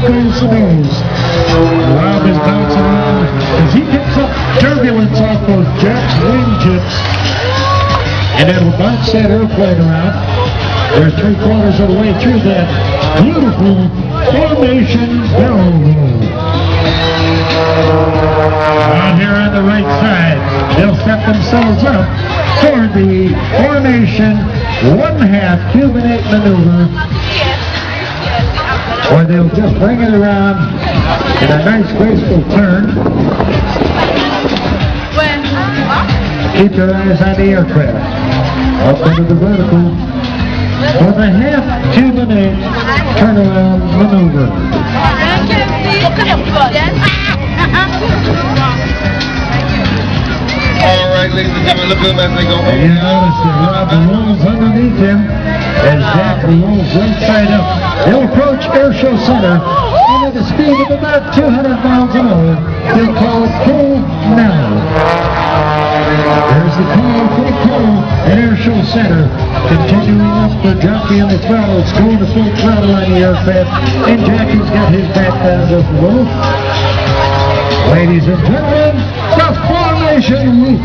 goes the nose. Rob is bouncing around as he gets up turbulence off those jets, wing jets. And it'll bounce that airplane around. They're 3/4 of the way through that beautiful formation barrel roll. Out here on the right side, they'll set themselves up for the formation 1/2 Cuban 8 maneuver, or they'll just bring it around in a nice graceful turn. Keep your eyes on the aircraft. Up into the vertical for the 1/2 Cuban 8 turnaround maneuver. All right, ladies and gentlemen, look at them as they go. And you notice that Rob rolls underneath him as Jack rolls right side up. They'll approach Airshow Center and at a speed of about 200 miles an hour. They'll call it Cool now. There's the call for Cool at Airshow Center. Continuing up the jockey on the throttle. It's going to full throttle on the aircraft. And Jackie's got his back down just below. Ladies and gentlemen, the formation.